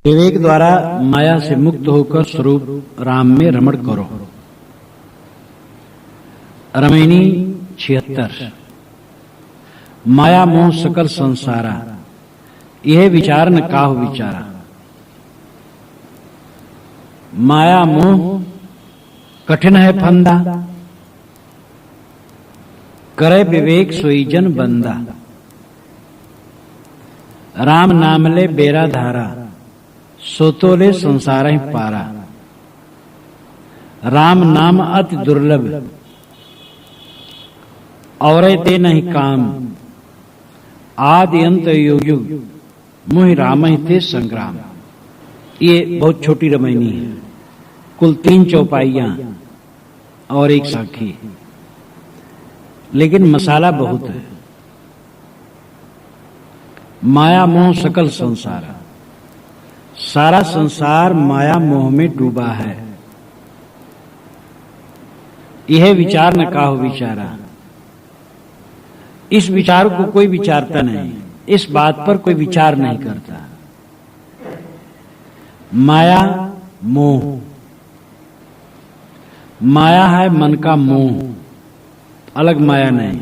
विवेक द्वारा माया से मुक्त होकर स्वरूप राम में रमण करो। रमैनी 76। माया मोह सकल संसारा, यह विचार न काहु विचारा। माया मोह कठिन है फंदा, करे विवेक सोई जन बंदा। राम नाम ले बेरा धारा, सोतो ले संसार ही पारा। राम नाम अति दुर्लभ, और ते नहीं काम। आदि अंत युग युग, मुहि राम ही ते संग्राम। ये बहुत छोटी रमैनी है, कुल 3 चौपाइयां और 1 साखी, लेकिन मसाला बहुत है। माया मोह सकल संसार, सारा संसार माया मोह में डूबा है। यह विचार न काहु विचारा। इस विचार को कोई विचारता नहीं, इस बात पर कोई विचार नहीं करता। माया मोह, माया है मन का मोह, अलग माया नहीं।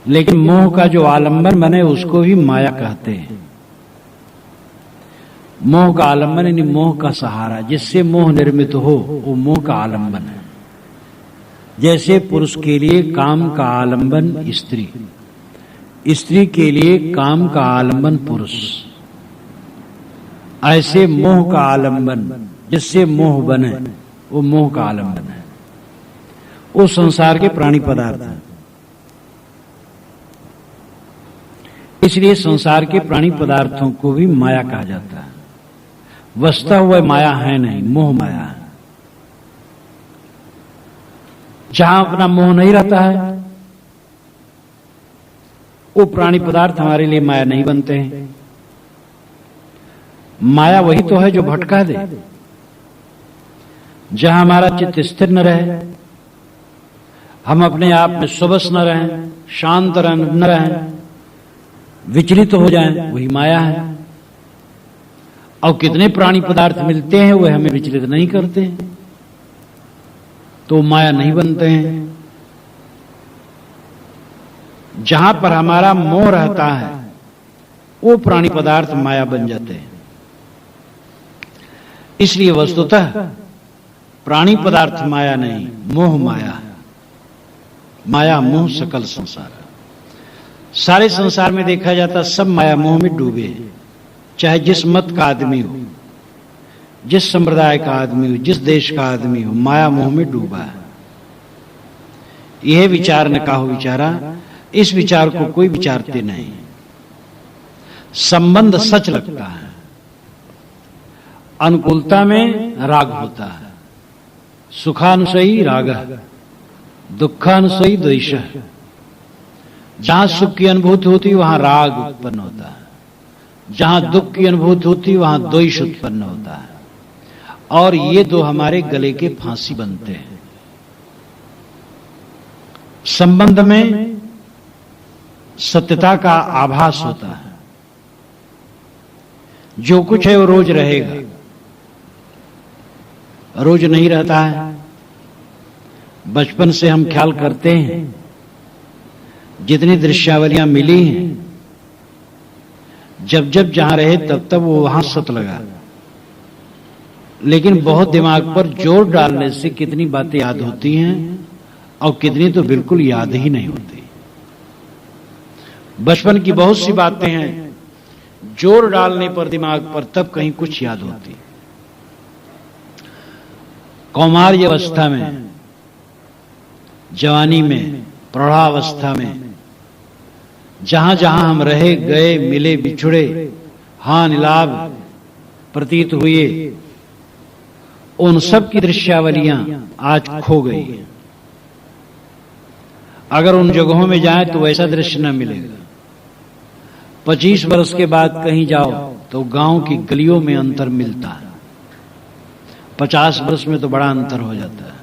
लेकिन मोह का जो आलंबन बने उसको भी माया कहते हैं। मोह का आलंबन यानी मोह का सहारा, जिससे मोह निर्मित हो वो मोह का आलंबन है। जैसे पुरुष के लिए काम का आलंबन स्त्री, स्त्री के लिए काम का आलंबन पुरुष, ऐसे मोह का आलंबन जिससे मोह बने वो मोह का आलंबन है। वो संसार के प्राणी पदार्थ हैं। इसलिए संसार के प्राणी पदार्थों को भी माया कहा जाता है। वस्तुतः वह माया है नहीं, मोह माया है। जहां अपना मोह नहीं रहता है वो प्राणी पदार्थ हमारे लिए माया नहीं बनते हैं। माया वही तो है जो भटका दे। जहां हमारा चित्त स्थिर न रहे, हम अपने आप में सुबस न रहें, शांत न रहें, विचलित हो जाएं, वही माया है। और कितने प्राणी पदार्थ मिलते हैं वे हमें विचलित नहीं करते हैं, तो माया नहीं बनते हैं। जहां पर हमारा मोह रहता है वो प्राणी पदार्थ माया बन जाते हैं। इसलिए वस्तुतः प्राणी पदार्थ माया नहीं, मोह माया है। माया मोह सकल संसार। सारे संसार में देखा जाता सब माया मोह में डूबे हैं। चाहे जिस मत का आदमी हो, जिस संप्रदाय का आदमी हो, जिस देश का आदमी हो, माया मोह में डूबा है। यह विचार न काहु विचारा। इस विचार को कोई विचारते नहीं। संबंध सच लगता है। अनुकूलता में राग होता है, सुखानुसयी राग, दुखानुसयी द्वेष। जहां सुख की अनुभूति होती वहां राग उत्पन्न होता है, जहां दुख की अनुभूति होती वहां द्वेष उत्पन्न होता है। और ये दो हमारे गले के फांसी बनते हैं। संबंध में सत्यता का आभास होता है। जो कुछ है वो रोज रहेगा, रोज नहीं रहता है। बचपन से हम ख्याल करते हैं, जितनी दृश्यावलियां मिली हैं, जब जब जहां रहे तब तब वो वहां सत लगा। लेकिन बहुत दिमाग पर जोर डालने से कितनी बातें याद होती हैं और कितनी तो बिल्कुल याद ही नहीं होती। बचपन की बहुत सी बातें हैं, जोर डालने पर दिमाग पर तब कहीं कुछ याद होती। कौमार्य अवस्था में, जवानी में, प्रौढ़ावस्था में, जहां जहां हम रहे गए, मिले बिछुड़े, हानि लाभ प्रतीत हुए, उन सब की दृश्यावलियां आज खो गई हैं। अगर उन जगहों में जाएं तो वैसा दृश्य न मिलेगा। 25 वर्ष के बाद कहीं जाओ तो गांव की गलियों में अंतर मिलता है। 50 वर्ष में तो बड़ा अंतर हो जाता है।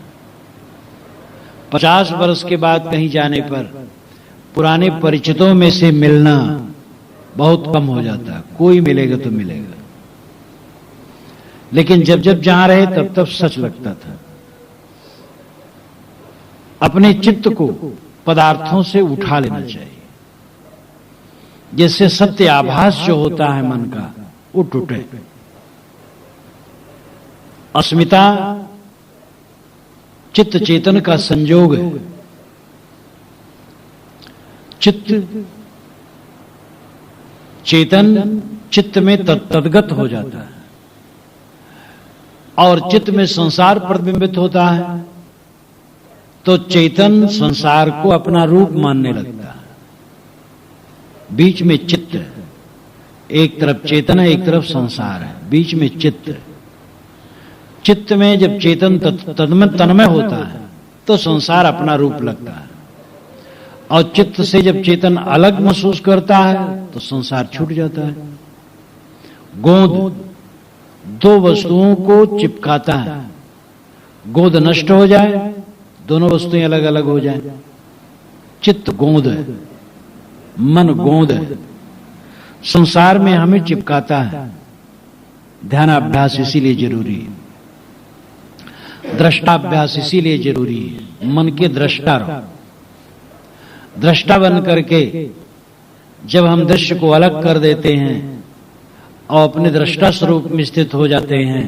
50 वर्ष के बाद कहीं जाने पर पुराने परिचितों में से मिलना बहुत कम हो जाता है, कोई मिलेगा तो मिलेगा। लेकिन जब जब जहां रहे तब तब सच लगता था। अपने चित्त को पदार्थों से उठा लेना चाहिए, जिससे सत्य आभास जो होता है मन का वो टूटे। अस्मिता चित्त चेतन का संयोग है। चित्त चेतन चित्त में तद्गत हो जाता है और चित्त में संसार प्रतिबिंबित होता है, तो चेतन संसार को अपना रूप मानने लगता है। बीच में चित्त है, एक तरफ चेतन है, एक तरफ संसार है, बीच में चित्त। चित्त में जब चेतन तन्मय होता है तो संसार अपना रूप लगता है, और चित्त से जब चेतन अलग महसूस करता है तो संसार छूट जाता है। गोंद दो वस्तुओं को चिपकाता है, गोंद नष्ट हो जाए, दोनों वस्तुएं अलग अलग हो जाए। चित्त गोंद है, मन गोंद है, संसार में हमें चिपकाता है। ध्यानाभ्यास इसीलिए जरूरी है, दृष्टाभ्यास इसीलिए जरूरी है। मन के दृष्टा रहो, दृष्टा बन करके जब हम दृश्य को अलग कर देते हैं और अपने दृष्टा स्वरूप में स्थित हो जाते हैं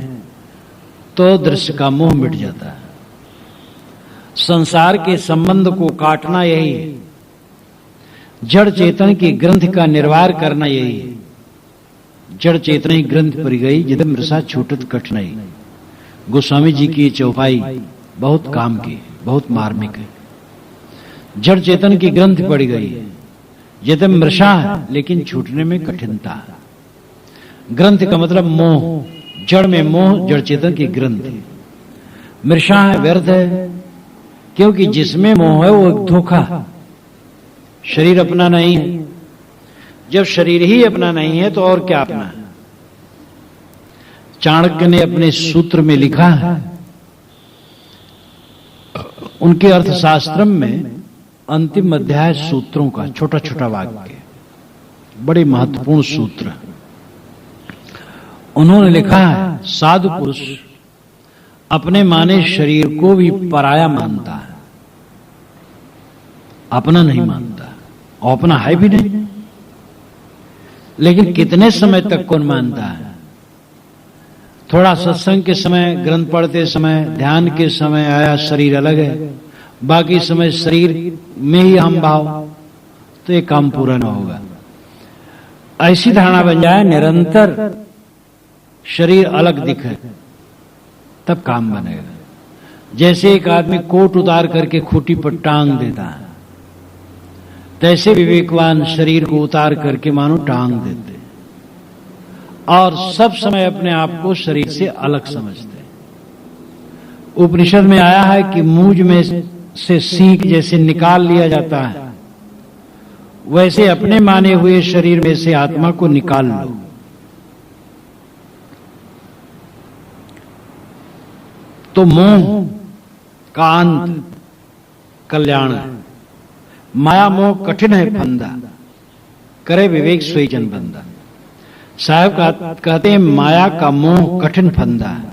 तो दृश्य का मोह मिट जाता है। संसार के संबंध को काटना यही है, जड़ चेतन की ग्रंथ का निर्वार करना यही है। जड़ चेतन ही ग्रंथ पर गई, जिदम रसा छूटत कठिनाई। गोस्वामी जी की चौपाई बहुत काम की, बहुत मार्मिक है। जड़ चेतन की ग्रंथ पड़ गई, जिदम मृषा है लेकिन छूटने में कठिनता है। ग्रंथ का मतलब मोह, जड़ में मोह, जड़ चेतन की ग्रंथ। मृषा है, व्यर्थ है, क्योंकि जिसमें मोह है वो धोखा। शरीर अपना नहीं है, जब शरीर ही अपना नहीं है तो और क्या अपना है। चाणक्य ने अपने सूत्र में लिखा है, उनके अर्थशास्त्र में अंतिम अध्याय सूत्रों का, छोटा छोटा वाक्य, बड़े महत्वपूर्ण सूत्र। उन्होंने लिखा है, साधु पुरुष अपने माने शरीर को भी पराया मानता है, अपना नहीं मानता, और अपना है भी नहीं। लेकिन कितने समय तक कौन मानता है? थोड़ा सत्संग के समय, ग्रंथ पढ़ते समय, ध्यान के समय आया शरीर अलग है, बाकी समय शरीर में ही हम भाव, तो ये काम पूरा ना होगा। ऐसी धारणा बन जाए निरंतर शरीर अलग दिखे, तब काम बनेगा। जैसे एक आदमी कोट उतार करके खूंटी पर टांग देता है, तैसे विवेकवान शरीर को उतार करके मानो टांग देते और सब समय अपने आप को शरीर से अलग समझते। उपनिषद में आया है कि मूंज में से सींग जैसे निकाल लिया जाता है, वैसे अपने माने हुए शरीर में से आत्मा को निकाल लो। तो मोह का अंत कल्याण है। माया मोह कठिन है फंदा, करे विवेक सोई जन बंदा। साहब कहते हैं माया का मोह कठिन फंदा है।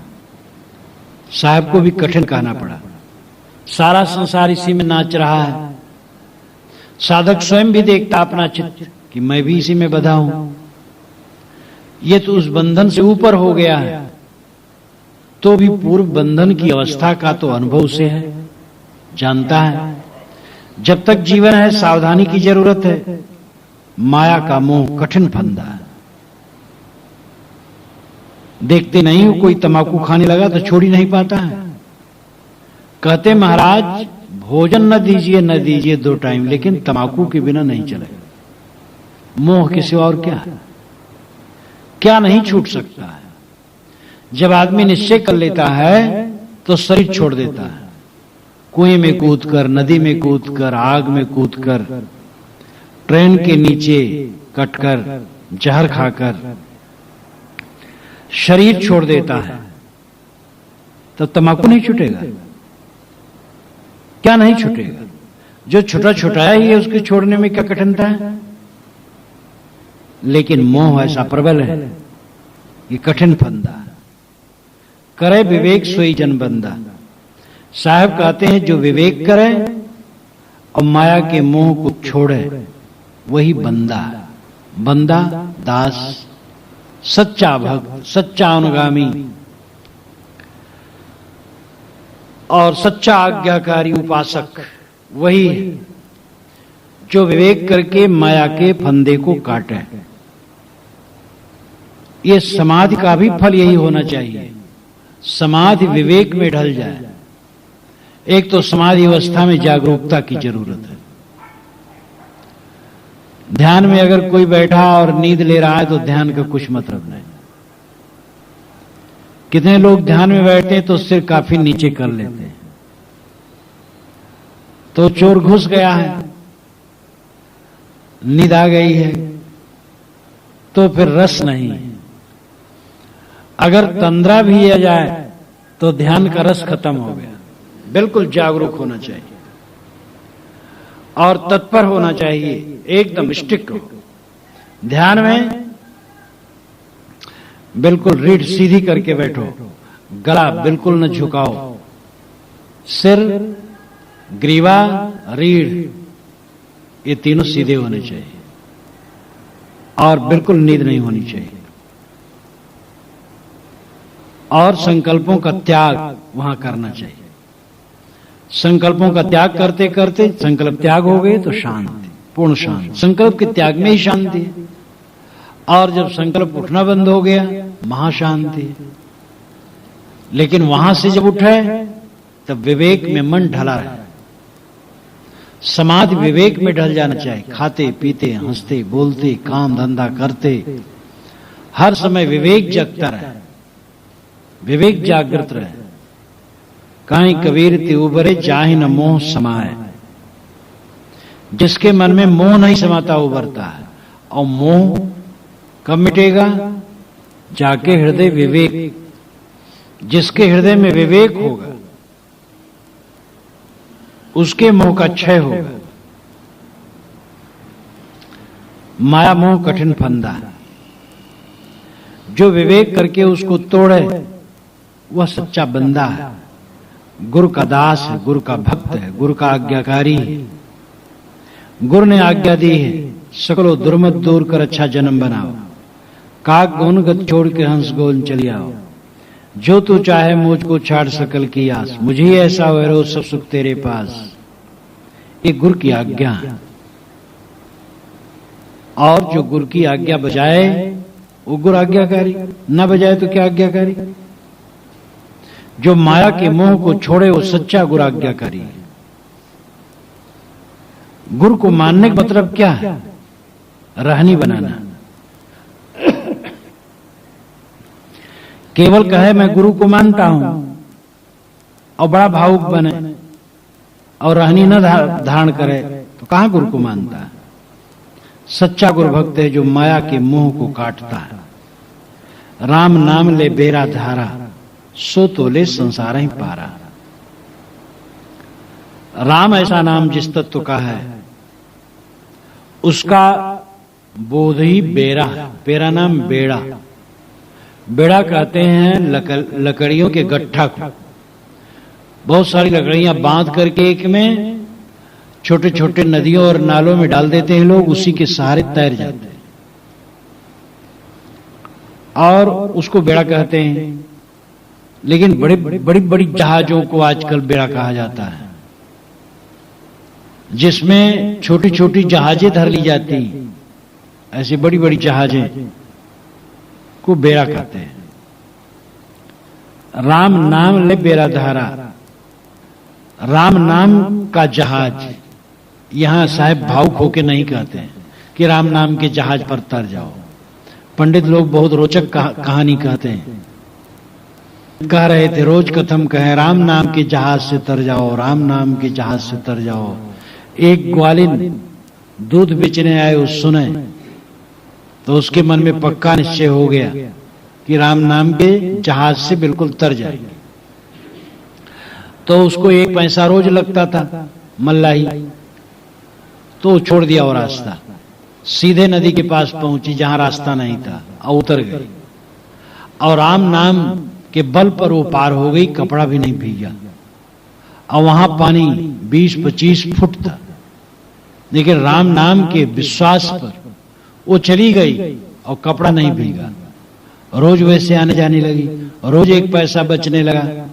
साहब को भी कठिन कहना पड़ा। सारा संसार इसी में नाच रहा है। साधक स्वयं भी देखता अपना चित्त कि मैं भी इसी में बंधा हूं। ये तो उस बंधन से ऊपर हो गया है, तो भी पूर्व बंधन की अवस्था का तो अनुभव से है, जानता है। जब तक जीवन है सावधानी की जरूरत है। माया का मोह कठिन फंदा है। देखते नहीं हो, कोई तंबाकू खाने लगा तो छोड़ ही नहीं पाता है। कहते महाराज भोजन न दीजिए, न दीजिए 2 टाइम, लेकिन तंबाकू के बिना नहीं चलेगा। मोह के सिवा और क्या है? क्या नहीं छूट सकता है? जब आदमी निश्चय कर लेता है तो शरीर छोड़ देता है। कुएं में कूदकर, नदी में कूदकर, आग में कूदकर, ट्रेन के नीचे कटकर, जहर खाकर शरीर छोड़ देता है, तब तंबाकू नहीं छूटेगा? क्या नहीं छूटेगा? जो छोटा छोटा ही है उसके छोड़ने में क्या कठिनता है? लेकिन मोह ऐसा प्रबल है कि कठिन फंदा। करे विवेक सोई जन बंदा। साहब कहते हैं जो विवेक करे और माया के मोह को छोड़े वही बंदा। बंदा दास, सच्चा भक्त, सच्चा अनुगामी और सच्चा आज्ञाकारी उपासक वही है जो विवेक करके माया के फंदे को काटे। ये समाधि का भी फल यही होना चाहिए, समाधि विवेक में ढल जाए। एक तो समाधि अवस्था में जागरूकता की जरूरत है। ध्यान में अगर कोई बैठा और नींद ले रहा है तो ध्यान का कुछ मतलब नहीं। कितने लोग ध्यान में बैठते हैं तो सिर काफी नीचे कर लेते हैं, तो चोर घुस गया है, नींद आ गई है, तो फिर रस नहीं है। अगर तंद्रा भी लिया जाए तो ध्यान का रस खत्म हो गया। बिल्कुल जागरूक होना चाहिए और तत्पर होना चाहिए, एकदम स्टिक हो ध्यान में। बिल्कुल रीढ़ सीधी करके बैठो, गला बिल्कुल न झुकाओ, सिर, ग्रीवा, रीढ़ ये तीनों सीधे होने चाहिए और बिल्कुल नींद नहीं होनी चाहिए। और संकल्पों का त्याग वहां करना चाहिए। संकल्पों का त्याग करते करते संकल्प त्याग हो गए तो शांति, पूर्ण शांति। संकल्प के त्याग में ही शांति है। और जब संकल्प उठना बंद हो गया महाशांति। लेकिन वहां से जब उठे तब विवेक में मन ढला है। समाधि विवेक में ढल जाना चाहिए। खाते पीते हंसते बोलते काम धंधा करते हर समय विवेक जगता रहे, विवेक जागृत रहे। काई कबीर ते उबरे जाहि न मोह समाए। जिसके मन में मोह नहीं समाता उबरता है। और मोह कब मिटेगा? जाके हृदय विवेक, जिसके हृदय में विवेक होगा उसके मोह का क्षय होगा। माया मोह कठिन फंदा है, जो विवेक करके उसको तोड़े वह सच्चा बंदा है, गुरु का दास है, गुरु का भक्त है, गुरु का आज्ञाकारी है। गुरु ने आज्ञा दी है, सकलो दुर्मत दूर कर अच्छा जन्म बनाओ। काक गौन गत छोड़ के हंस गोल चली आओ। जो तू चाहे मुझको छाड़ सकल की आस, मुझे ऐसा वैरो सब सुख तेरे पास। ये गुरु की आज्ञा है। और जो गुरु की आज्ञा बजाए वो गुरु आज्ञाकारी, न बजाए तो क्या आज्ञाकारी। जो माया के मोह को छोड़े वो सच्चा गुरु आज्ञाकारी है। गुरु को मानने का मतलब क्या है? रहनी बनाना। केवल कहे मैं गुरु को मानता हूं और बड़ा भावुक बने और रहनी न धारण करे तो कहां गुरु को मानता है? सच्चा गुरु भक्त है जो माया के मोह को काटता है। राम नाम ले बेरा धारा, सो तो ले संसार ही पारा। राम ऐसा नाम जिस तत्व का है उसका बोध ही बेरा। बेरा नाम बेड़ा। बेड़ा कहते हैं लकड़ियों के गट्ठा को। बहुत सारी लकड़ियां बांध करके एक में छोटे छोटे नदियों और नालों में डाल देते हैं लोग, उसी के सहारे तैर जाते हैं और उसको बेड़ा कहते हैं। लेकिन बड़ी बड़ी जहाजों को आजकल बेड़ा कहा जाता है, जिसमें छोटी छोटी जहाजें धर ली जाती। ऐसी बड़ी बड़ी जहाजें को बेड़ा कहते हैं। राम नाम ले बेड़ा धारा, राम नाम का जहाज। यहां साहब भावुक होके नहीं कहते हैं कि राम नाम के जहाज पर तर जाओ। पंडित लोग बहुत रोचक कहानी कहते हैं। कह रहे थे, रोज कथम कहे राम नाम के जहाज से तर जाओ, राम नाम के जहाज से तर जाओ। एक ग्वालिन दूध बेचने आए, उस सुने तो उसके मन में पक्का निश्चय हो गया कि राम नाम के जहाज से बिल्कुल तर जाएगी। तो उसको 1 पैसा रोज लगता था मल्लाही, तो छोड़ दिया वो रास्ता। सीधे नदी के पास पहुंची जहां रास्ता नहीं था और उतर गई, और राम नाम के बल पर वो पार हो गई, कपड़ा भी नहीं भीगा। और वहां पानी 20-25 फुट था, लेकिन राम नाम के विश्वास पर वो चली गई और कपड़ा नहीं भीगा। रोज वैसे आने जाने लगी, रोज एक पैसा बचने लगा।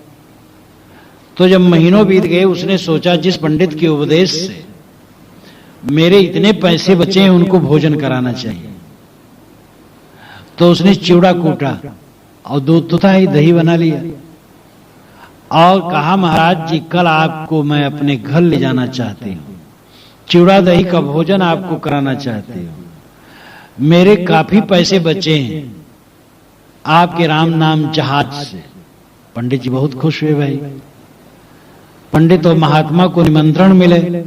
तो जब महीनों बीत गए, उसने सोचा जिस पंडित के उपदेश से मेरे इतने पैसे बचे हैं उनको भोजन कराना चाहिए। तो उसने चिवड़ा कूटा और दूध तो था ही, दही बना लिया और कहा, महाराज जी कल आपको मैं अपने घर ले जाना चाहती हूँ, चिवड़ा दही का भोजन आपको कराना चाहती हूँ, मेरे काफी पैसे बचे हैं आपके राम नाम जहाज से। पंडित जी बहुत खुश हुए। भाई पंडित और महात्मा को निमंत्रण मिले,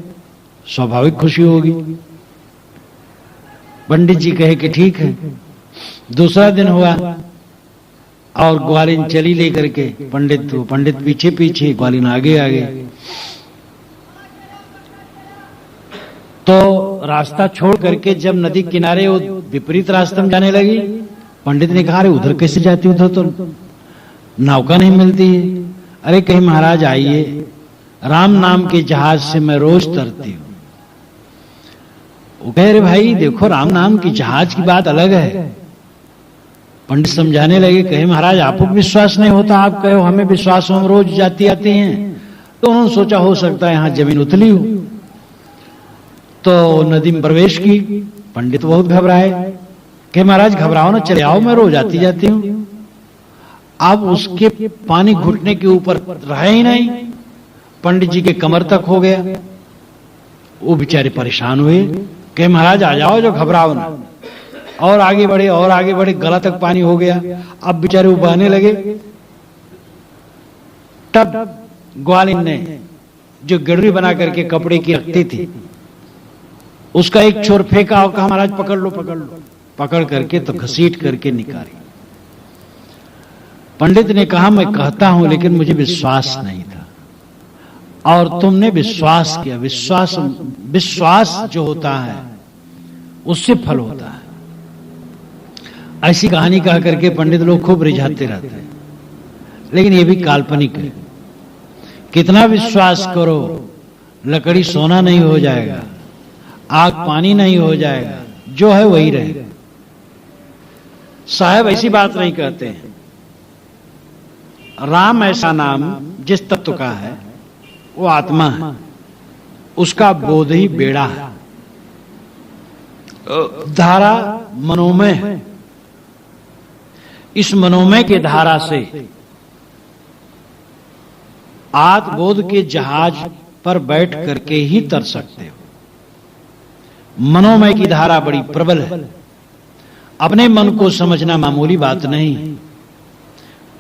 स्वाभाविक खुशी होगी। पंडित जी कहे कि ठीक है। दूसरा दिन हुआ और ग्वालिन चली लेकर के, पंडित पीछे पीछे, ग्वालिन आगे आगे। तो रास्ता छोड़ करके जब नदी किनारे वो विपरीत रास्ते में जाने लगी, पंडित ने कहा, अरे उधर कैसे जाती, उधर तो नौका नहीं मिलती है। अरे कहीं महाराज आइए, राम नाम के जहाज से मैं रोज तरती हूं। वो कह रहे भाई देखो, राम नाम की जहाज की बात अलग है। पंडित समझाने लगे, कहे महाराज आपको विश्वास नहीं होता, आप कहो हमें विश्वास हो, हम रोज जाती आती हैं। तो उन्होंने सोचा हो सकता है यहां जमीन उतली हो। तो नदी में प्रवेश की। पंडित बहुत घबराए, कहे महाराज घबराओ ना, चले आओ, मैं रोज आती जाती हूं। अब उसके पानी घुटने के ऊपर रहे ही नहीं, पंडित जी के कमर तक हो गया। वो बेचारे परेशान हुए, कहे महाराज आ जाओ, जो घबराओ ना। और आगे बढ़े और आगे बढ़े, गला तक पानी हो गया। अब बेचारे वो बहने लगे। तब ग्वालिन ने जो गिररी बना करके कपड़े की रखती थी, उसका एक छोर फेंका और कहा महाराज पकड़ लो, पकड़ लो। पकड़ करके तो घसीट करके निकाली। पंडित ने कहा, मैं कहता हूं लेकिन मुझे विश्वास नहीं था, और तुमने विश्वास किया। विश्वास जो होता है उससे फल होता है। ऐसी कहानी कह करके पंडित लोग खूब रिझाते रहते हैं, लेकिन ये भी काल्पनिक है। कितना विश्वास करो, लकड़ी सोना नहीं हो जाएगा, आग पानी नहीं हो जाएगा, जो है वही रहेगा। साहब ऐसी बात नहीं कहते हैं। राम ऐसा नाम जिस तत्व का है वो आत्मा है, उसका बोध ही बेड़ा है। धारा मनोमय है, इस मनोमय के धारा से आत्मबोध के जहाज पर बैठ करके ही तर सकते हो। मनोमय की धारा बड़ी प्रबल है। अपने मन को समझना मामूली बात नहीं।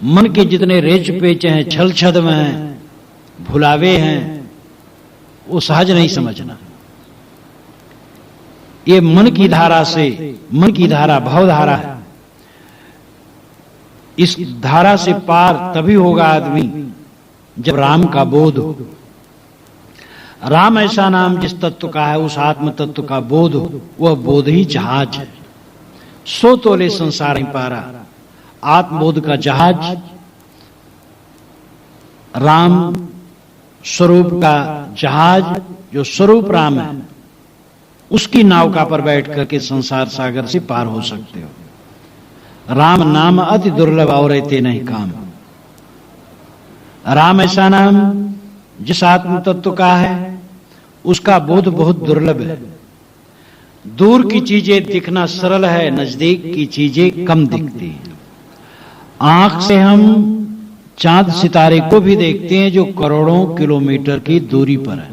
मन के जितने रेच पेच हैं, छल छद्म हैं, भुलावे हैं, वो सहज नहीं समझना। ये मन की धारा से, मन की धारा भवधारा है। इस धारा से पार तभी होगा आदमी जब राम का बोध हो। राम ऐसा नाम जिस तत्व का है, उस आत्म तत्व का बोध हो, वह बोध ही जहाज है। सो तोले संसार ही पारा, आत्मबोध का जहाज राम स्वरूप का जहाज, जो स्वरूप राम है, उसकी नौका पर बैठ करके संसार सागर से पार हो सकते हो। राम नाम अति दुर्लभ और रहते नहीं काम। राम ऐसा नाम जिस आत्म तत्व का है, उसका बोध बहुत दुर्लभ है। दूर की चीजें दिखना सरल है, नजदीक की चीजें कम दिखती हैं। आंख से हम चांद सितारे को भी देखते हैं जो करोड़ों किलोमीटर की दूरी पर है,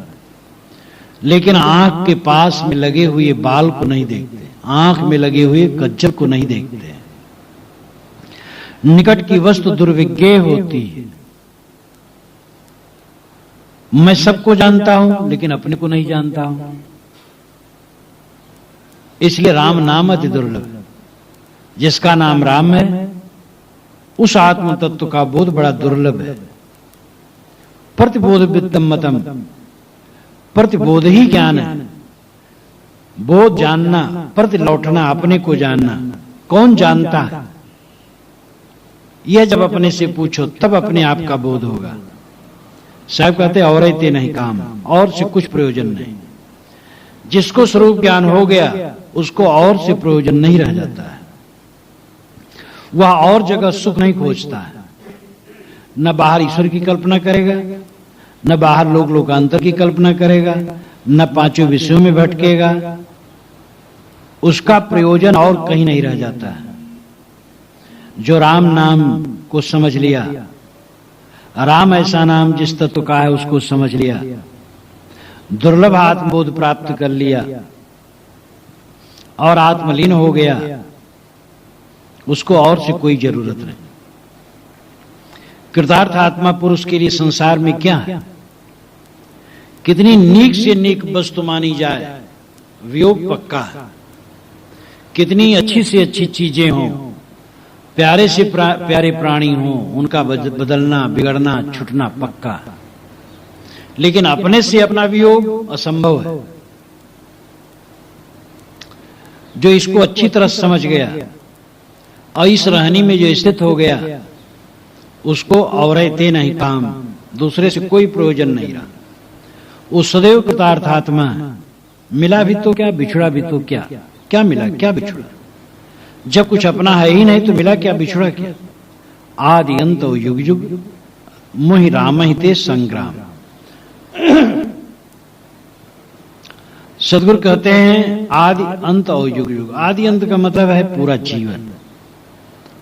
लेकिन आंख के पास में लगे हुए बाल को नहीं देखते, आंख में लगे हुए गज्जर को नहीं देखते। निकट की वस्तु दुर्विज्ञेय होती है। मैं सबको जानता हूं लेकिन अपने को नहीं जानता हूं। इसलिए राम नाम अति दुर्लभ। जिसका नाम राम है, उस आत्म तत्व का बोध बड़ा दुर्लभ है। प्रतिबोध वित्तम मतम, प्रतिबोध ही ज्ञान है। बोध जानना, प्रति लौटना, अपने को जानना। कौन जानता है? यह जब अपने से पूछो तब अपने आप का बोध होगा। साहब कहते और ते नहीं काम, और से कुछ प्रयोजन नहीं। जिसको स्वरूप ज्ञान हो गया उसको और से प्रयोजन नहीं रह जाता है। वह और जगह सुख नहीं खोजता है। न बाहर ईश्वर की कल्पना करेगा, न बाहर लोक लोकांतर की कल्पना करेगा, न पांचों विषयों में भटकेगा। उसका प्रयोजन और कहीं नहीं रह जाता है। जो राम नाम को समझ लिया, राम ऐसा नाम जिस तत्व का है उसको समझ लिया, दुर्लभ आत्मबोध प्राप्त कर लिया और आत्मलीन हो गया, उसको और से कोई जरूरत नहीं। कृतार्थ आत्मा पुरुष के लिए संसार में क्या है? कितनी नीक से नीक वस्तु मानी जाए, वियोग पक्का है। कितनी अच्छी से अच्छी चीजें हों, प्यारे से प्यारे प्राणी हों, उनका बदलना, बिगड़ना, छूटना पक्का है। लेकिन अपने से अपना वियोग असंभव है। जो इसको अच्छी तरह समझ गया और इस रहनी में जो स्थित हो गया, उसको औरते नहीं काम, दूसरे से कोई प्रयोजन नहीं रहा। वो सदैव कृतार्थात्मा है। मिला भी तो क्या, बिछड़ा भी तो क्या। क्या मिला, क्या बिछड़ा? जब कुछ अपना है ही नहीं तो मिला क्या, बिछड़ा क्या? आदि अंत युग युग मोहि राम ही ते संग्राम। सदगुरु कहते हैं आदि अंत और युग युग। आदि अंत का मतलब है पूरा जीवन।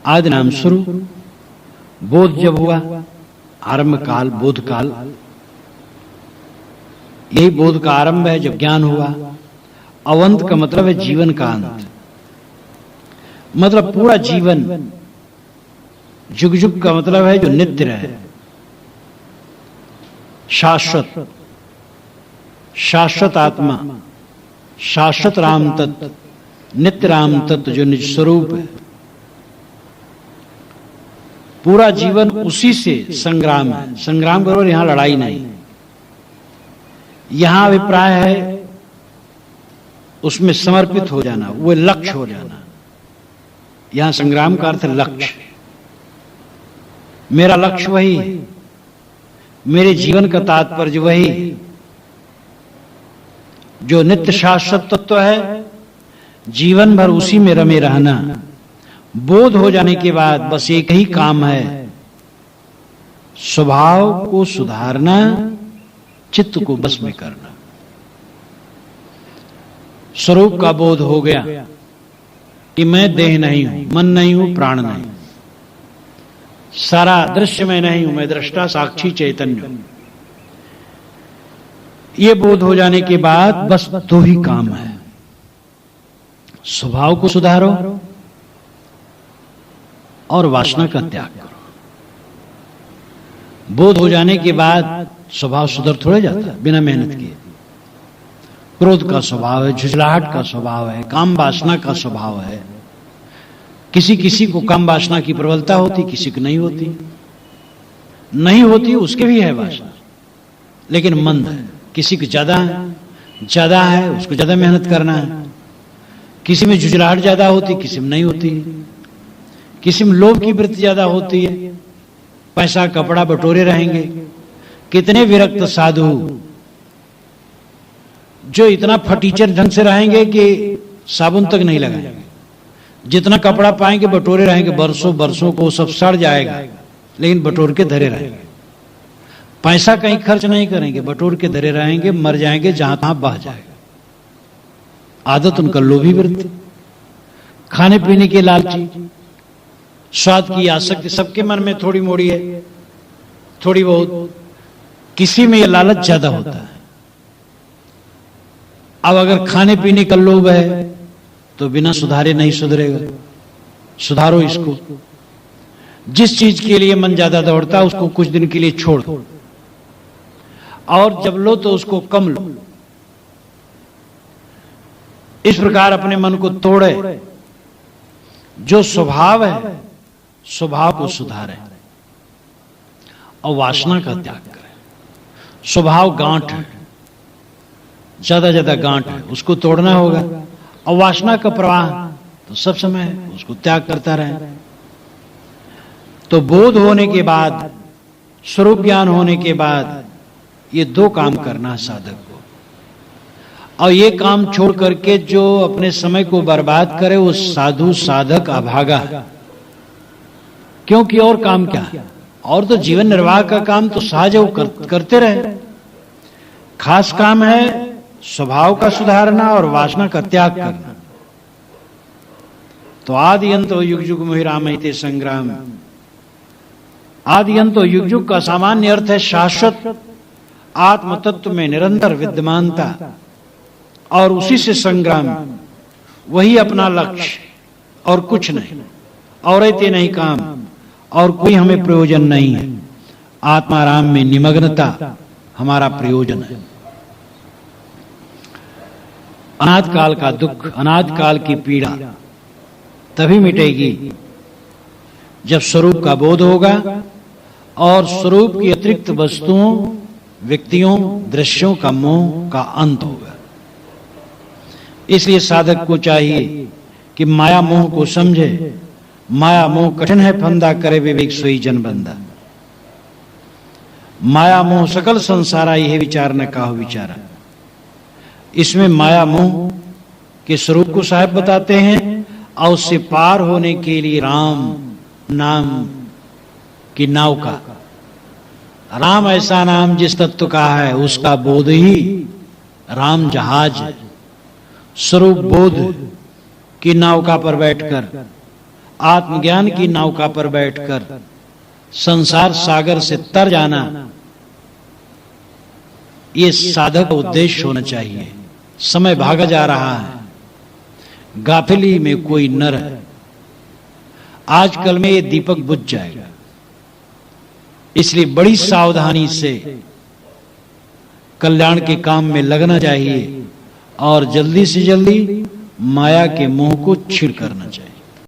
आदि नाम शुरू, बोध जब हुआ, आरंभ काल, बोध काल, यही बोध का आरंभ है जब ज्ञान हुआ। अवंत का मतलब है जीवन का अंत, मतलब पूरा जीवन। जुग जुग का मतलब है जो नित्य रहे, शाश्वत, शाश्वत आत्मा, शाश्वत राम तत्व, नित्य राम तत्व जो निज स्वरूप है। पूरा जीवन उसी से संग्राम है। संग्राम करो, यहां लड़ाई नहीं। यहां अभिप्राय है उसमें समर्पित हो जाना, वो लक्ष्य हो जाना। यहां संग्राम का अर्थ लक्ष्य। मेरा लक्ष्य वही है, मेरे जीवन का तात्पर्य वही जो नित्य शाश्वत तत्व है। जीवन भर उसी में रमे रहना। बोध हो जाने के बाद बस एक ही काम है, स्वभाव को सुधारना, चित्त को बस में करना। स्वरूप का बोध हो गया कि मैं देह नहीं हूं, मन नहीं हूं, प्राण नहीं, सारा दृश्य में नहीं हूं, मैं दृष्टा साक्षी चैतन्य हूं। ये बोध हो जाने के बाद बस दो ही काम है, स्वभाव को सुधारो और वासना का त्याग करो। बोध हो जाने के बाद स्वभाव सुधर थोड़े जाता बिना मेहनत किए। क्रोध का स्वभाव है, झुझलाहट का स्वभाव है, काम वासना का स्वभाव है। किसी किसी को काम वासना की प्रबलता होती, किसी को नहीं होती। नहीं होती उसके भी है वासना, लेकिन मंद है। किसी को ज्यादा है, उसको ज्यादा मेहनत करना है। किसी में झुझलाहट ज्यादा होती, किसी में नहीं होती। किसी में लोभ की वृत्ति ज्यादा होती है, पैसा कपड़ा बटोरे रहेंगे। कितने विरक्त साधु जो इतना फटीचर ढंग से रहेंगे कि साबुन तक नहीं लगाएंगे। जितना कपड़ा पाएंगे बटोरे रहेंगे, बरसों बरसों को सब सड़ जाएगा, लेकिन बटोर के धरे रहेंगे। पैसा कहीं खर्च नहीं करेंगे, बटोर के धरे रहेंगे, मर जाएंगे जहां तहां बह जाएगा। आदत उनका लोभी वृत्ति, खाने पीने के लालची, स्वाद की आसक्ति सबके मन में थोड़ी मोड़ी है, थोड़ी बहुत। किसी में यह लालच ज्यादा होता है। अब अगर खाने पीने का लोभ है तो बिना सुधारे नहीं सुधरेगा। सुधारो इसको। जिस चीज के लिए मन ज्यादा दौड़ता है उसको कुछ दिन के लिए छोड़ दो, और जब लो तो उसको कम लो। इस प्रकार अपने मन को तोड़े। जो स्वभाव है स्वभाव को सुधारे और वासना का त्याग करे। स्वभाव गांठ है, ज्यादा ज्यादा गांठ है, उसको तोड़ना होगा। और वासना का प्रवाह तो सब समय है, उसको त्याग करता रहे। तो बोध होने के बाद, स्वरूप ज्ञान होने के बाद ये दो काम करना है साधक को। और ये काम छोड़ करके जो अपने समय को बर्बाद करे वो साधु साधक अभागा है। क्योंकि और काम क्या है? और तो जीवन निर्वाह का काम तो सहज है, वो करते रहे। खास काम है स्वभाव का सुधारना और वासना का त्याग करना। तो आदि अंत युग युग मोहि रामहिते संग्राम। आदि अंत युग युग का सामान्य अर्थ है शाश्वत आत्म तत्व में निरंतर विद्यमानता और उसी से संग्राम, वही अपना लक्ष्य और कुछ नहीं। और रहते नहीं काम और कोई हमें प्रयोजन नहीं है। आत्माराम में निमग्नता हमारा प्रयोजन है। अनाद काल का दुख, अनाद काल की पीड़ा तभी मिटेगी जब स्वरूप का बोध होगा और स्वरूप की अतिरिक्त वस्तुओं, व्यक्तियों, दृश्यों का मोह का अंत होगा। इसलिए साधक को चाहिए कि माया मोह को समझे। माया मोह कठिन है फंदा, करे विवेक सोई जन बंदा। माया मोह सकल संसारा, यह विचार न काहू विचारा। इसमें माया मोह के स्वरूप को साहब बताते हैं और उससे पार होने के लिए राम नाम की नाव का, राम ऐसा नाम जिस तत्व का है उसका बोध ही राम जहाज है। स्वरूप बोध की नौका पर बैठकर, आत्मज्ञान की नौका पर बैठकर संसार सागर से तर जाना, ये साधक का उद्देश्य होना चाहिए। समय भागा जा रहा है, गाफिली में कोई न रहे। आजकल में ये दीपक बुझ जाएगा, इसलिए बड़ी सावधानी से कल्याण के काम में लगना चाहिए और जल्दी से जल्दी माया के मोह को छीड़ करना चाहिए।